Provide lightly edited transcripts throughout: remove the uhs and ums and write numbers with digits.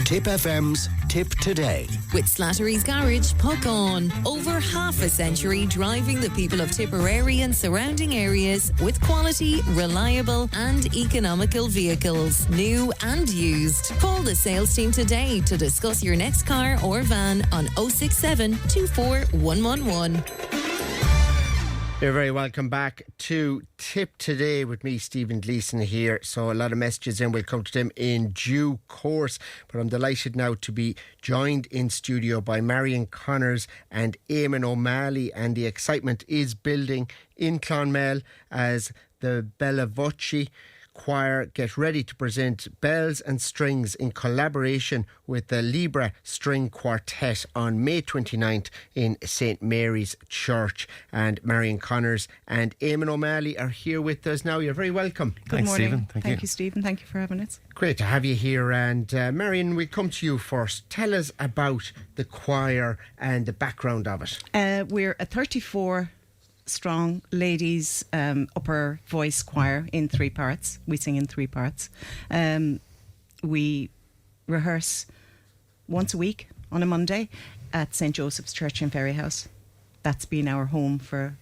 Tipp FM's Tipp Today. With Slattery's Garage, Puck On. Over half a century driving the people of Tipperary and surrounding areas with quality, reliable and economical vehicles, new and used. Call the sales team today to discuss your next car or van on 067 24111. You're very welcome back to Tipp Today with me, Stephen Gleeson, here. So a lot of messages in, we'll come to them in due course, but I'm delighted now to be joined in studio by Marian Connors and Eamon O'Malley, and the excitement is building in Clonmel as the Belle Voci Choir get ready to present Bells and Strings in collaboration with the Libra String Quartet on May 29th in St Mary's Church. And Marian Connors and Eamon O'Malley are here with us now. You're very welcome. Good morning. Stephen. Thank you, Stephen. Thank you for having us. Great to have you here. And Marian, we'll come to you first. Tell us about the choir and the background of it. We're a 34 strong ladies upper voice choir in 3 parts. We sing in 3 parts. We rehearse once a week on a Monday at St Joseph's Church in Ferryhouse. That's been our home for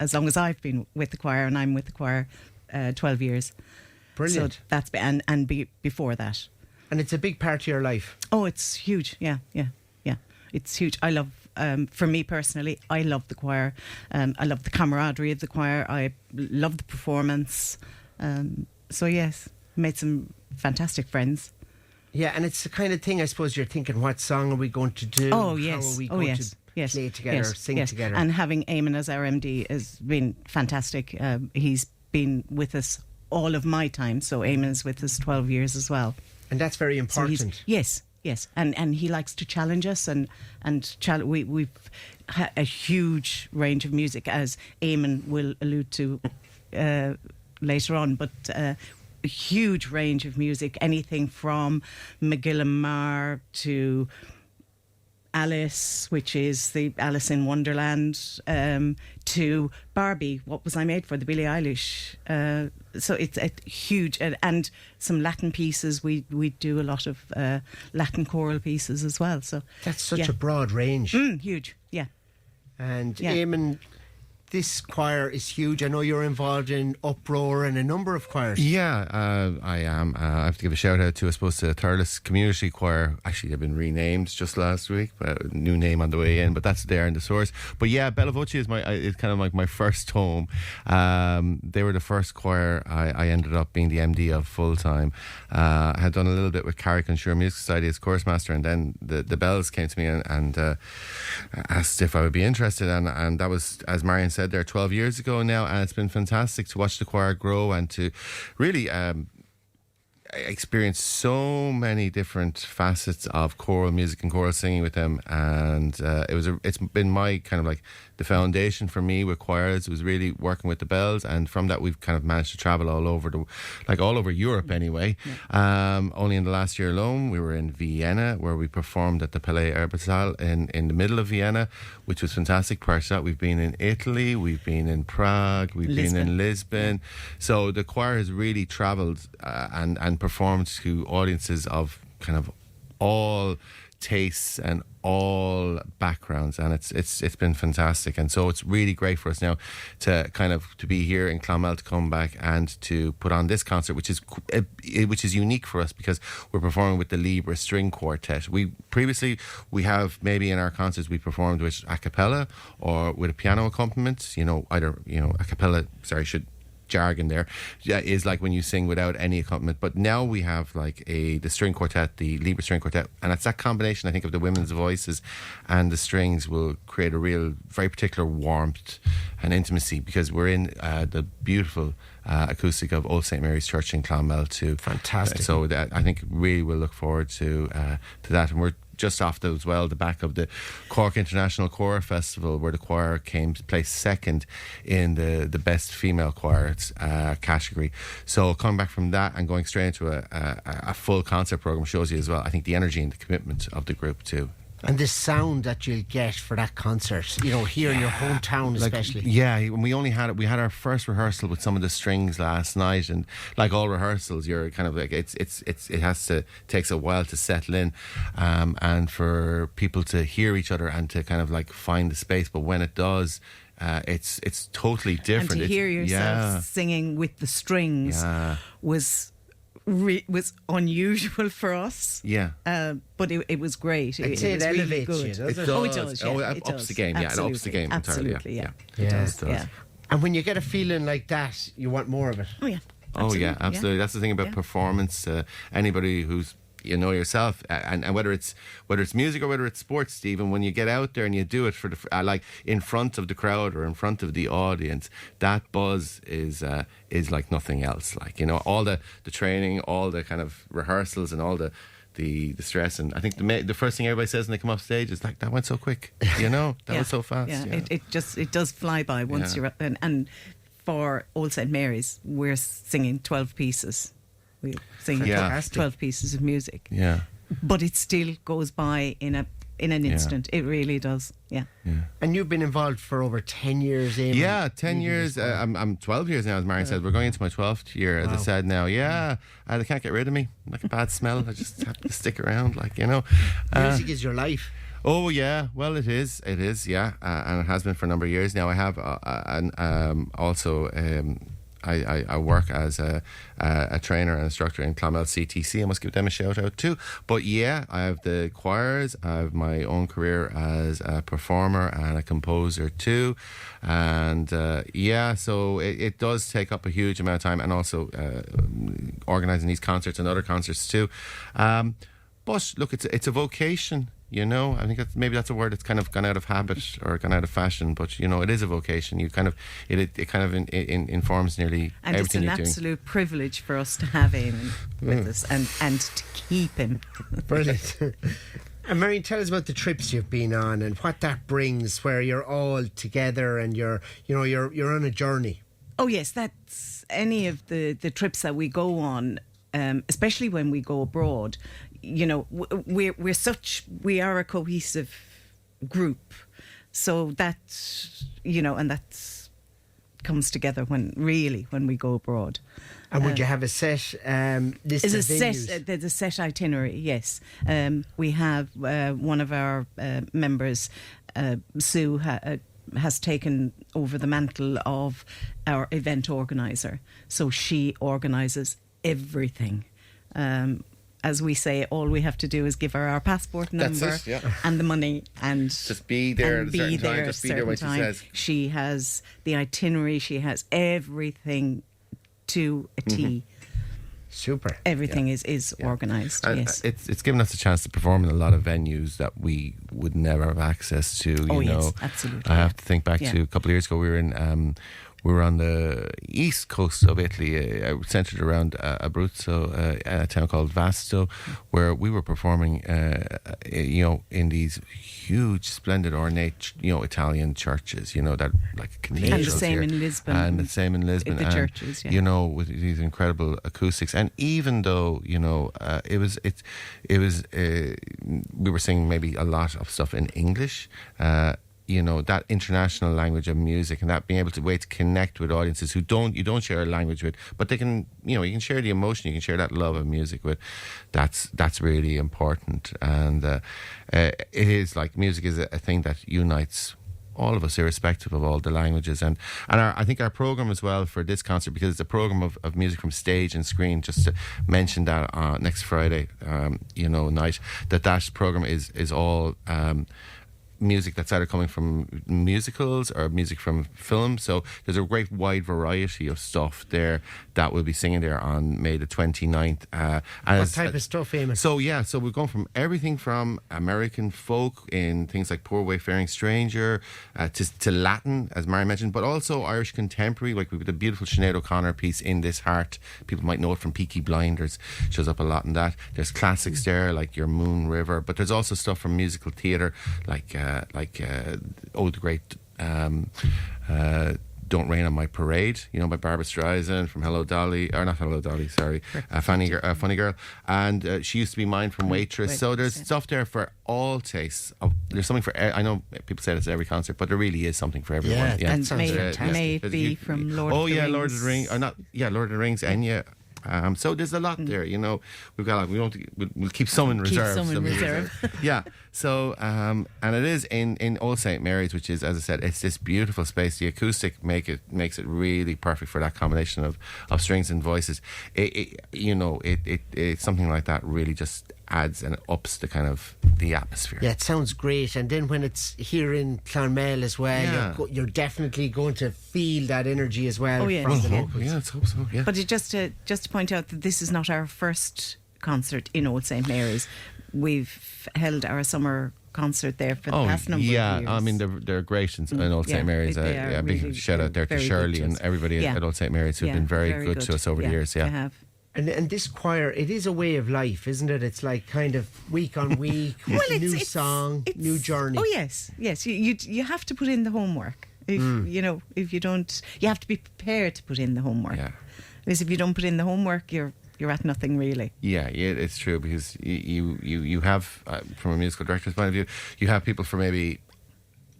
as long as I've been with the choir, and I'm with the choir 12 years. Brilliant. So that's been, before that. And it's a big part of your life. Oh, it's huge. Yeah. It's huge. I love, for me personally, I love the choir. I love the camaraderie of the choir. I love the performance. So yes, made some fantastic friends. Yeah, and it's the kind of thing, I suppose, you're thinking, what song are we going to do? Oh, yes. How are we going to play together, sing together? And having Eamon as our MD has been fantastic. He's been with us all of my time, so Eamon is with us 12 years as well. And that's very important. So yes, and he likes to challenge us, and we've had a huge range of music, as Eamon will allude to later on, but a huge range of music, anything from McGillimar to Alice, which is the Alice in Wonderland, to Barbie, What Was I Made For, the Billie Eilish. So it's a huge, and some Latin pieces. We do a lot of Latin choral pieces as well. So that's such a broad range. Huge, yeah. And Eamon, this choir is huge. I know you're involved in Uproar and a number of choirs. Yeah, I am. I have to give a shout out to, I suppose, the Thurles Community Choir. Actually, they've been renamed just last week, but new name on the way in, but that's there in the source. But yeah, Belle Voci is it's kind of like my first home. They were the first choir I ended up being the MD of full time. I had done a little bit with Carrick-on-Shure Music Society as chorus master, and then the Bells came to me and asked if I would be interested, and that was, as Marian said, there 12 years ago now, and it's been fantastic to watch the choir grow and to really experience so many different facets of choral music and choral singing with them. And it's been my kind of like the foundation for me with choirs. It was really working with the Bells, and from that we've kind of managed to travel all over Europe anyway. Only in the last year alone we were in Vienna, where we performed at the Palais Erbisal in the middle of Vienna, which was fantastic. Prior to that we've been in Italy, we've been in Prague, we've been in Lisbon. So the choir has really travelled and performed to audiences of kind of all tastes and all backgrounds, and it's been fantastic. And so it's really great for us now to be here in Clonmel, to come back and to put on this concert, which is unique for us because we're performing with the Libra String Quartet. We have maybe in our concerts we performed with a cappella or with a piano accompaniment, either a cappella jargon there is like when you sing without any accompaniment, but now we have like the string quartet, the Libra String Quartet, and it's that combination, I think, of the women's voices and the strings will create a real very particular warmth and intimacy, because we're in the beautiful acoustic of Old St Mary's Church in Clonmel too. Fantastic. So that, I think, really we'll look forward to that. And we're just off the back of the Cork International Choir Festival, where the choir placed second in the best female choir category. So coming back from that and going straight into a full concert program shows you as well, I think, the energy and the commitment of the group too. And the sound that you'll get for that concert, you know, here in your hometown especially. Yeah, we had our first rehearsal with some of the strings last night, and like all rehearsals, you're kind of like it takes a while to settle in, and for people to hear each other and to kind of like find the space. But when it does, it's totally different. And to hear yourself singing with the strings was unusual for us. Yeah. But it was great. I'd say it elevates you, doesn't it? Oh, it does. Yeah, it ups the game. Yeah, it ups the game entirely. Absolutely, yeah. It does. Yeah. And when you get a feeling like that, you want more of it. Oh, yeah. Oh, yeah, absolutely. That's the thing about performance. Anybody who's yourself, and whether it's music or whether it's sports, Stephen, when you get out there and you do it for the like in front of the crowd or in front of the audience, that buzz is like nothing else. Like, you know, all the training, all the kind of rehearsals, and all the stress. And I think the first thing everybody says when they come off stage is like, that went so quick, you know, that was so fast. Yeah, it does fly by once you're up. And for Old St Mary's, we're singing 12 pieces. We sing 12 pieces of music. Yeah. But it still goes by in an instant. It really does. Yeah. And you've been involved for over 10 years, Eamon. Yeah, 10 years. I'm 12 years now, as Marian said. We're going into my 12th year, as I said now. Yeah. They can't get rid of me. Like a bad smell. I just have to stick around, like, you know. Music is your life. Oh, yeah. Well, it is, yeah. And it has been for a number of years now. I have also... I work as a trainer and instructor in Clonmel CTC. I must give them a shout out too. But yeah, I have the choirs. I have my own career as a performer and a composer too. And so it does take up a huge amount of time, and also organising these concerts and other concerts too. But look, it's a vocation. You know, I think maybe that's a word that's kind of gone out of habit or gone out of fashion, but you know, it is a vocation. You kind of it kind of informs nearly and everything you're doing. And it's an absolute privilege for us to have him with us and to keep him. Brilliant. And Marian, tell us about the trips you've been on and what that brings, where you're all together and you're on a journey. Oh yes, that's any of the trips that we go on, especially when we go abroad. You know, we are a cohesive group, so that, you know, and that comes together when we go abroad. And would you have a set list of venues? There's a set itinerary. Yes, we have one of our members, Sue, has taken over the mantle of our event organizer, so she organises everything. As we say, all we have to do is give her our passport number and the money, and just be there at a certain time. Just be there when she says. She has the itinerary. She has everything to a T. Super. Everything is organised. Yes, it's given us a chance to perform in a lot of venues that we would never have access to. You know, yes, absolutely. I have to think back to a couple of years ago. We were on the east coast of Italy, centred around Abruzzo, a town called Vasto, where we were performing, in these huge, splendid, ornate, Italian churches, that like cathedrals. And the same in Lisbon. And the same in Lisbon. The churches, with these incredible acoustics. And even though, we were singing maybe a lot of stuff in English, that international language of music, and that being able to connect with audiences who you don't share a language with, but they can, you can share the emotion, you can share that love of music with. That's really important. And it is like music is a thing that unites all of us, irrespective of all the languages. And I think our programme as well for this concert, because it's a programme of music from stage and screen, just to mention that next Friday, night, that programme is all music that's either coming from musicals or music from film. So there's a great wide variety of stuff there that we'll be singing there on May the 29th. What type of stuff, Eamon? So we're going from everything from American folk in things like Poor Wayfaring Stranger to Latin, as Marian mentioned, but also Irish contemporary, like we've got a beautiful Sinead O'Connor piece, In This Heart. People might know it from Peaky Blinders, shows up a lot in that. There's classics there like Your Moon River, but there's also stuff from musical theatre like the great Don't Rain on My Parade, by Barbara Streisand, from Hello Dolly, or not Hello Dolly, sorry, Funny Girl. And she used to be mine from Waitress. So there's stuff there for all tastes. There's something for, I know people say this at every concert, but there really is something for everyone. Yeah, And sounds fantastic. may it be from Lord of the Rings. Lord of the Rings, or not, Lord of the Rings, Enya. So there's a lot there, We've got we'll keep some in reserve. Keep some in reserve. Yeah. So and it is in Old St Mary's, which is, as I said, it's this beautiful space. The acoustic makes it really perfect for that combination of strings and voices. It's something like that really just adds and ups the kind of the atmosphere. Yeah, it sounds great. And then when it's here in Clonmel as well, Yeah. you're definitely going to feel that energy as well. Oh, yes. from the locals. Yeah, let's hope so. Yeah. But just to point out that this is not our first concert in Old St Mary's. We've held our summer concert there for the past number of years. I mean they're great in Old St Mary's. they are A big really shout out there to very good Shirley to and us. everybody at Old St Mary's who've been very good to us over the years. They Yeah. have. And this choir, it is a way of life, isn't it? It's like kind of week on week, new song, new journey. Oh yes. You have to put in the homework. If if you don't, you have to be prepared to put in the homework. Yeah. Because if you don't put in the homework, you're at nothing really. Yeah, it's true, because you have, from a musical director's point of view, you have people for maybe,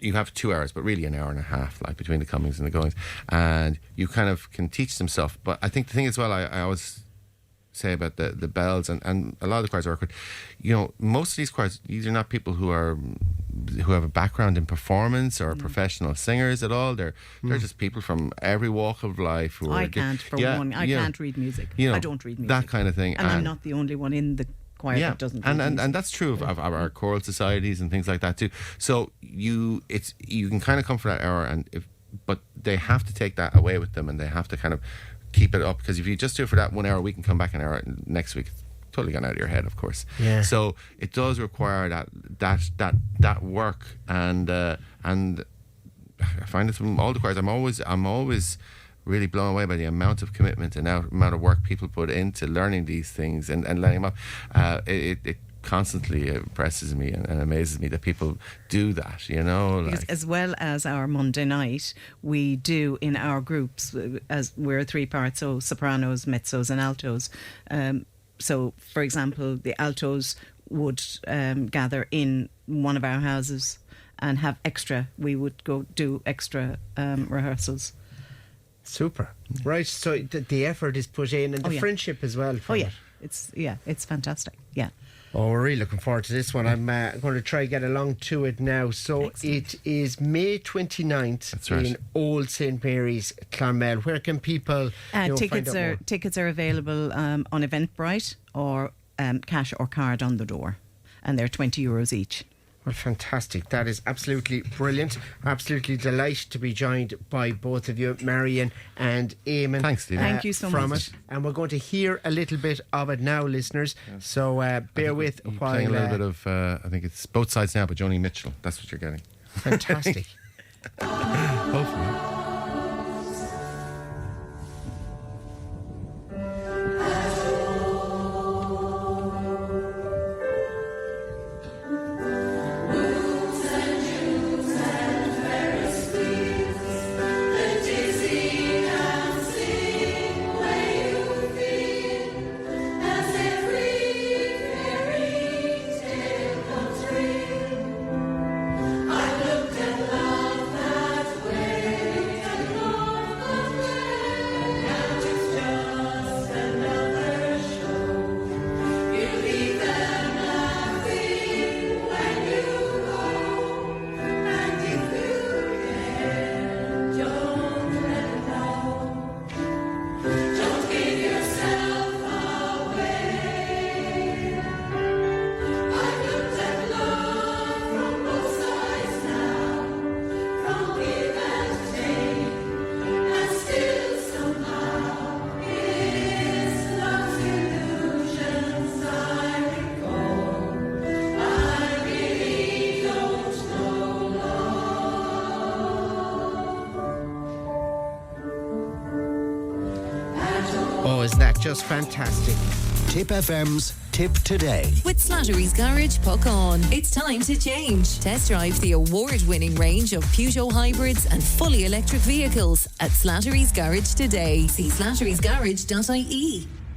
you have 2 hours, but really an hour and a half, like between the comings and the goings, and you kind of can teach them stuff. But I think the thing as well, I always say about the bells and a lot of the choirs I work with, most of these choirs, these are not people who have a background in performance or professional singers at all. They're just people from every walk of life. I can't read music. I don't read music. That kind of thing. And I'm not the only one in the choir that doesn't read music. And that's true of our choral societies and things like that too. So you can kind of come for that hour, but they have to take that away with them, and they have to kind of keep it up, because if you just do it for that 1 hour, we can come back an hour next week. It's totally gone out of your head, of course. Yeah. So it does require that work, and I find it from all the choirs. I'm always really blown away by the amount of commitment and the amount of work people put into learning these things and learning them up. It constantly impresses me and amazes me that people do that, Because as well as our Monday night, we do in our groups, as we're 3 parts, so sopranos, mezzos and altos. So, for example, the altos would gather in one of our houses and have we would go do extra rehearsals. Super. Right, so the effort is put in, and the friendship as well. It's fantastic. Yeah. Oh, we're really looking forward to this one. I'm going to try get along to it now. So Excellent. It is May 29th. That's right. In Old St Mary's, Clonmel. Where can people tickets find out more? Tickets are available on Eventbrite or cash or card on the door, and they're €20 each. Well, fantastic. That is absolutely brilliant. Absolutely delighted to be joined by both of you, Marian and Eamon. Thanks, Stephen. Thank you so from much. it. And we're going to hear a little bit of it now, listeners. Yes. So bear with You're while... playing a little bit of, I think it's Both Sides Now by Joni Mitchell. That's what you're getting. Fantastic. Hopefully. I looked at love that way. Oh, isn't that just fantastic? Tipp FM's Tipp Today. With Slattery's Garage, puck on. It's time to change. Test drive the award-winning range of Peugeot hybrids and fully electric vehicles at Slattery's Garage today. See slatterysgarage.ie.